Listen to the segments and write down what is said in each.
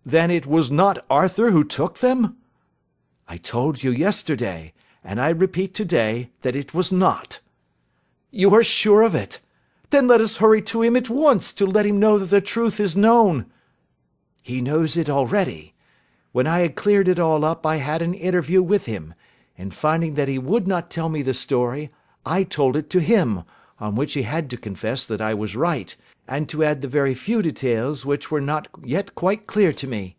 Then it was not Arthur who took them? I told you yesterday, and I repeat today, that it was not. You are sure of it? Then let us hurry to him at once to let him know that the truth is known. He knows it already. When I had cleared it all up, I had an interview with him, and finding that he would not tell me the story, I told it to him, on which he had to confess that I was right, and to add the very few details which were not yet quite clear to me.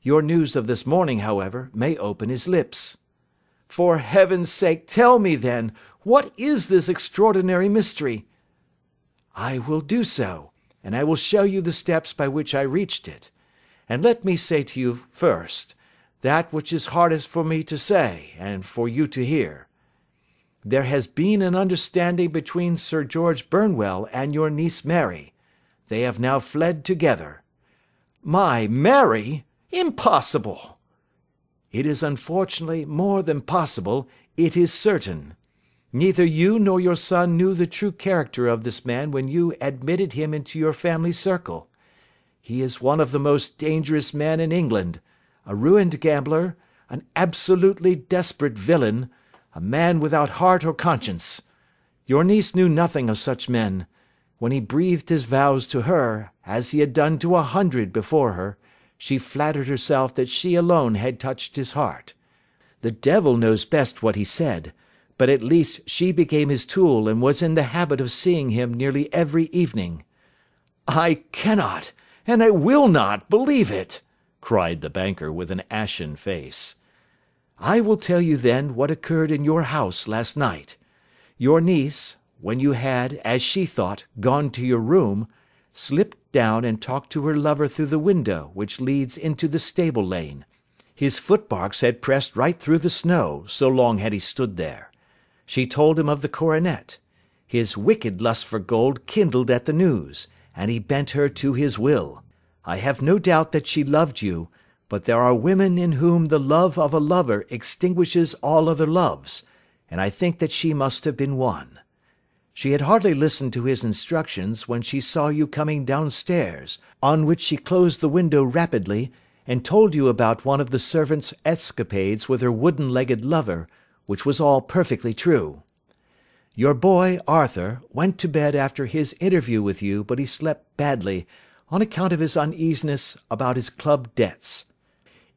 Your news of this morning, however, may open his lips. For heaven's sake, tell me, then, what is this extraordinary mystery? I will do so, and I will show you the steps by which I reached it. And let me say to you first, that which is hardest for me to say, and for you to hear. There has been an understanding between Sir George Burnwell and your niece Mary. They have now fled together. My Mary? Impossible! It is unfortunately more than possible, it is certain. Neither you nor your son knew the true character of this man when you admitted him into your family circle. He is one of the most dangerous men in England, a ruined gambler, an absolutely desperate villain, a man without heart or conscience. Your niece knew nothing of such men. When he breathed his vows to her, as he had done to 100 before her, she flattered herself that she alone had touched his heart. The devil knows best what he said, but at least she became his tool and was in the habit of seeing him nearly every evening. I cannot, and I will not, believe it, cried the banker with an ashen face. I will tell you then what occurred in your house last night. Your niece, when you had, as she thought, gone to your room, slipped down and talked to her lover through the window which leads into the stable lane. His footmarks had pressed right through the snow, so long had he stood there. She told him of the coronet. His wicked lust for gold kindled at the news, and he bent her to his will. I have no doubt that she loved you, but there are women in whom the love of a lover extinguishes all other loves, and I think that she must have been one. She had hardly listened to his instructions when she saw you coming downstairs, on which she closed the window rapidly, and told you about one of the servants' escapades with her wooden-legged lover, which was all perfectly true. Your boy, Arthur, went to bed after his interview with you, but he slept badly, on account of his uneasiness about his club debts.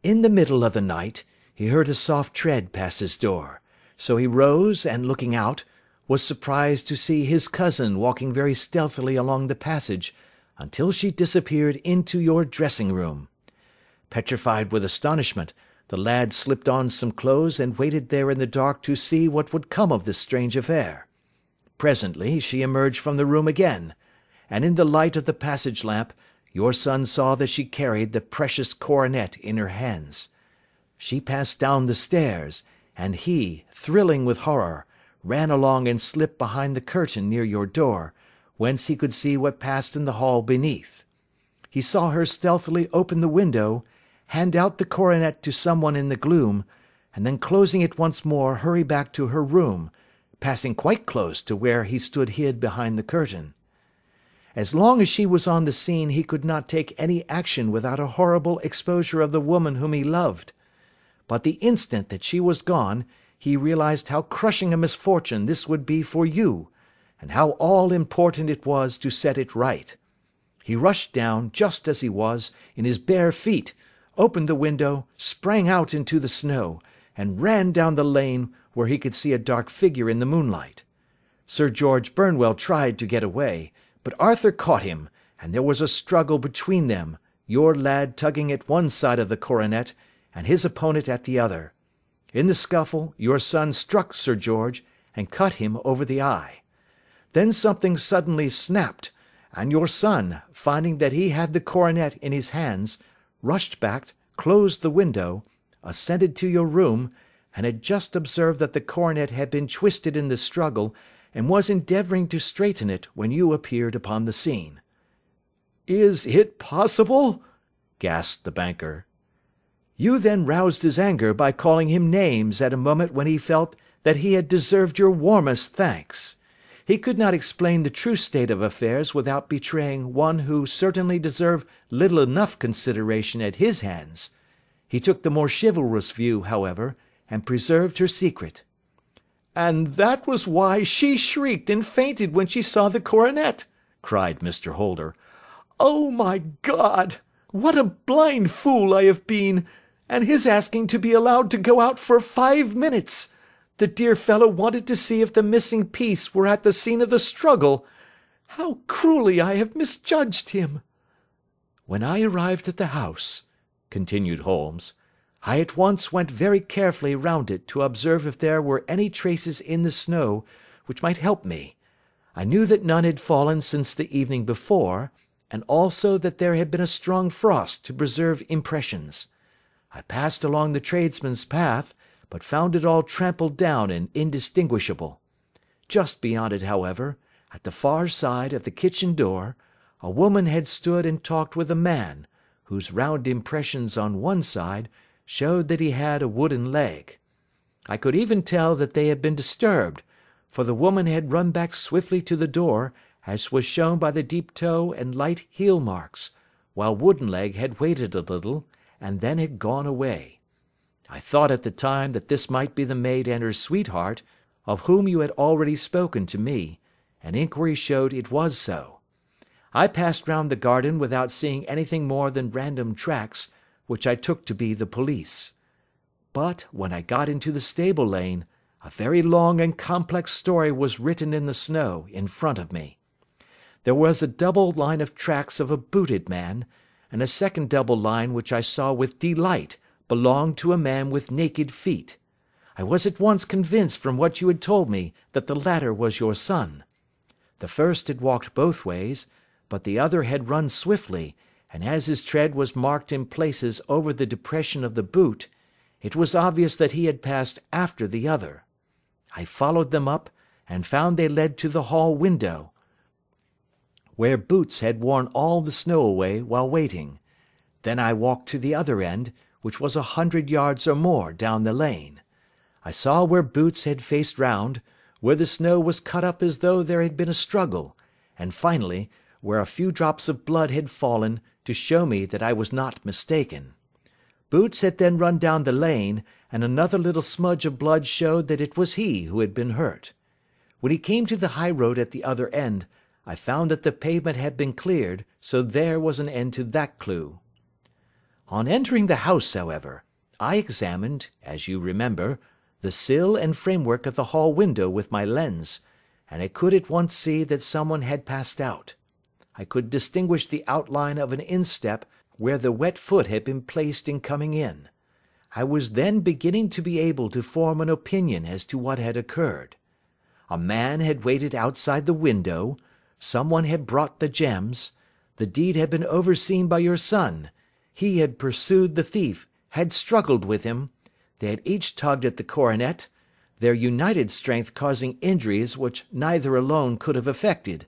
In the middle of the night, he heard a soft tread pass his door, so he rose, and looking out, was surprised to see his cousin walking very stealthily along the passage, until she disappeared into your dressing-room. Petrified with astonishment, the lad slipped on some clothes and waited there in the dark to see what would come of this strange affair. Presently she emerged from the room again, and in the light of the passage lamp your son saw that she carried the precious coronet in her hands. She passed down the stairs, and he, thrilling with horror, ran along and slipped behind the curtain near your door, whence he could see what passed in the hall beneath. He saw her stealthily open the window, hand out the coronet to someone in the gloom, and then closing it once more hurry back to her room, passing quite close to where he stood hid behind the curtain. As long as she was on the scene he could not take any action without a horrible exposure of the woman whom he loved. But the instant that she was gone, he realized how crushing a misfortune this would be for you, and how all-important it was to set it right. He rushed down, just as he was, in his bare feet, opened the window, sprang out into the snow, and ran down the lane where he could see a dark figure in the moonlight. Sir George Burnwell tried to get away, but Arthur caught him, and there was a struggle between them, your lad tugging at one side of the coronet, and his opponent at the other. In the scuffle, your son struck Sir George, and cut him over the eye. Then something suddenly snapped, and your son, finding that he had the coronet in his hands, rushed back, closed the window, ascended to your room, and had just observed that the coronet had been twisted in the struggle, and was endeavouring to straighten it when you appeared upon the scene. "Is it possible?" gasped the banker. You then roused his anger by calling him names at a moment when he felt that he had deserved your warmest thanks. He could not explain the true state of affairs without betraying one who certainly deserved little enough consideration at his hands. He took the more chivalrous view, however, and preserved her secret. "And that was why she shrieked and fainted when she saw the coronet," cried Mr. Holder. "Oh, my God! What a blind fool I have been! And his asking to be allowed to go out for 5 minutes! The dear fellow wanted to see if the missing piece were at the scene of the struggle. How cruelly I have misjudged him!" "When I arrived at the house," continued Holmes, "I at once went very carefully round it to observe if there were any traces in the snow which might help me. I knew that none had fallen since the evening before, and also that there had been a strong frost to preserve impressions. I passed along the tradesman's path, but found it all trampled down and indistinguishable. Just beyond it, however, at the far side of the kitchen door, a woman had stood and talked with a man, whose round impressions on one side showed that he had a wooden leg. I could even tell that they had been disturbed, for the woman had run back swiftly to the door, as was shown by the deep toe and light heel marks, while Woodenleg had waited a little, and then had gone away. I thought at the time that this might be the maid and her sweetheart, of whom you had already spoken to me, and inquiry showed it was so. I passed round the garden without seeing anything more than random tracks, which I took to be the police. But, when I got into the stable lane, a very long and complex story was written in the snow in front of me. There was a double line of tracks of a booted man, and a second double line which I saw with delight belonged to a man with naked feet. I was at once convinced from what you had told me that the latter was your son. The first had walked both ways, but the other had run swiftly, and as his tread was marked in places over the depression of the boot, it was obvious that he had passed after the other. I followed them up, and found they led to the hall window, where Boots had worn all the snow away while waiting. Then I walked to the other end, which was 100 yards or more down the lane. I saw where Boots had faced round, where the snow was cut up as though there had been a struggle, and finally, where a few drops of blood had fallen to show me that I was not mistaken. Boots had then run down the lane, and another little smudge of blood showed that it was he who had been hurt. When he came to the high road at the other end, I found that the pavement had been cleared, so there was an end to that clue. On entering the house, however, I examined, as you remember, the sill and framework of the hall window with my lens, and I could at once see that someone had passed out. I could distinguish the outline of an instep where the wet foot had been placed in coming in. I was then beginning to be able to form an opinion as to what had occurred. A man had waited outside the window, someone had brought the gems, the deed had been overseen by your son, he had pursued the thief, had struggled with him, they had each tugged at the coronet, their united strength causing injuries which neither alone could have effected.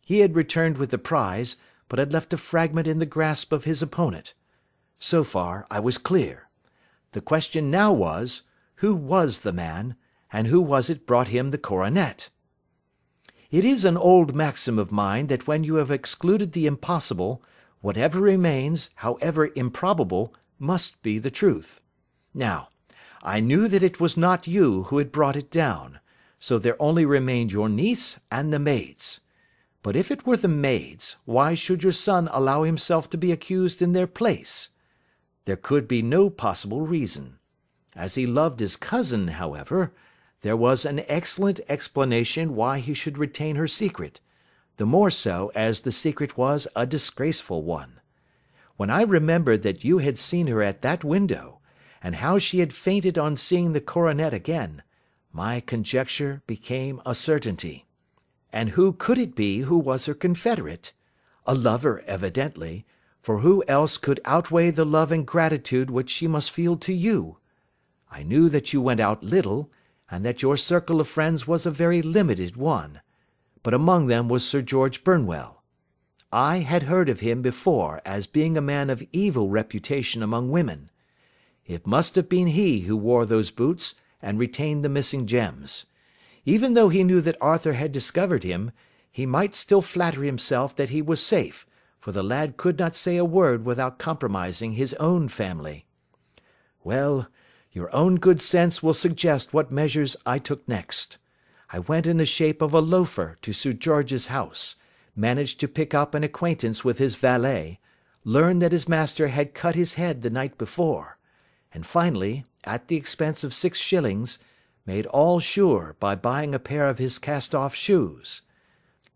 He had returned with the prize, but had left a fragment in the grasp of his opponent. So far I was clear. The question now was, who was the man, and who was it brought him the coronet? It is an old maxim of mine that when you have excluded the impossible, whatever remains, however improbable, must be the truth. Now, I knew that it was not you who had brought it down, so there only remained your niece and the maids. But if it were the maids, why should your son allow himself to be accused in their place? There could be no possible reason. As he loved his cousin, however, there was an excellent explanation why he should retain her secret, the more so as the secret was a disgraceful one. When I remembered that you had seen her at that window, and how she had fainted on seeing the coronet again, my conjecture became a certainty. And who could it be who was her confederate? A lover, evidently, for who else could outweigh the love and gratitude which she must feel to you? I knew that you went out little, and that your circle of friends was a very limited one, but among them was Sir George Burnwell. I had heard of him before as being a man of evil reputation among women. It must have been he who wore those boots and retained the missing gems. Even though he knew that Arthur had discovered him, he might still flatter himself that he was safe, for the lad could not say a word without compromising his own family. Well, your own good sense will suggest what measures I took next. I went in the shape of a loafer to Sir George's house, managed to pick up an acquaintance with his valet, learned that his master had cut his head the night before, and finally, at the expense of 6 shillings, made all sure by buying a pair of his cast-off shoes.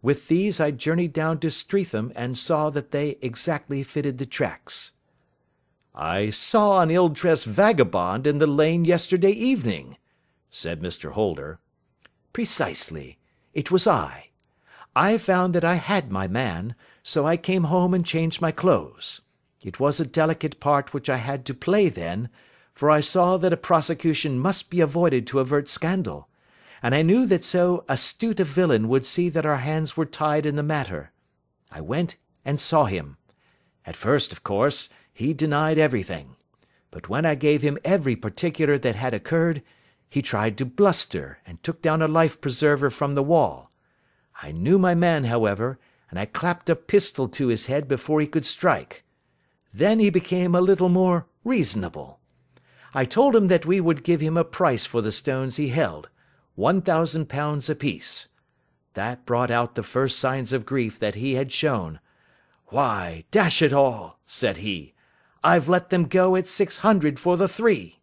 With these I journeyed down to Streatham and saw that they exactly fitted the tracks. "I saw an ill-dressed vagabond in the lane yesterday evening," said Mr. Holder. "Precisely. It was I. I found that I had my man, so I came home and changed my clothes. It was a delicate part which I had to play then, for I saw that a prosecution must be avoided to avert scandal, and I knew that so astute a villain would see that our hands were tied in the matter. I went and saw him. At first, of course, he denied everything, but when I gave him every particular that had occurred, he tried to bluster and took down a life-preserver from the wall. I knew my man, however, and I clapped a pistol to his head before he could strike. Then he became a little more reasonable. I told him that we would give him a price for the stones he held, £1,000 apiece. That brought out the first signs of grief that he had shown. 'Why, dash it all,' said he, 'I've let them go at 600 for the 3.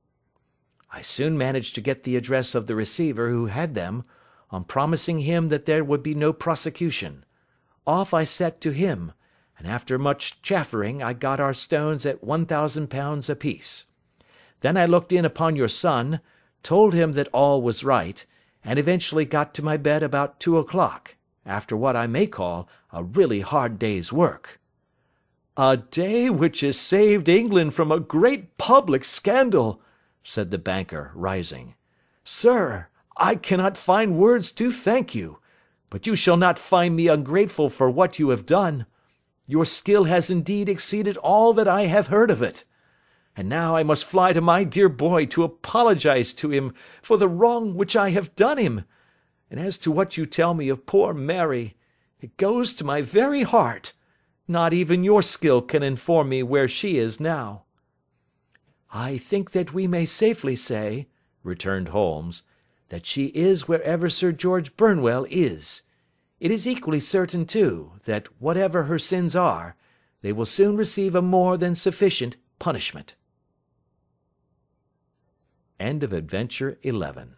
I soon managed to get the address of the receiver who had them, on promising him that there would be no prosecution. Off I set to him, and after much chaffering I got our stones at £1,000 apiece. Then I looked in upon your son, told him that all was right, and eventually got to my bed about 2 o'clock, after what I may call a really hard day's work.' 'A day which has saved England from a great public scandal,' said the banker, rising. 'Sir, I cannot find words to thank you, but you shall not find me ungrateful for what you have done. Your skill has indeed exceeded all that I have heard of it. And now I must fly to my dear boy to apologize to him for the wrong which I have done him. And as to what you tell me of poor Mary, it goes to my very heart. Not even your skill can inform me where she is now.' 'I think that we may safely say,' returned Holmes, 'that she is wherever Sir George Burnwell is. It is equally certain, too, that whatever her sins are, they will soon receive a more than sufficient punishment.' End of Adventure 11.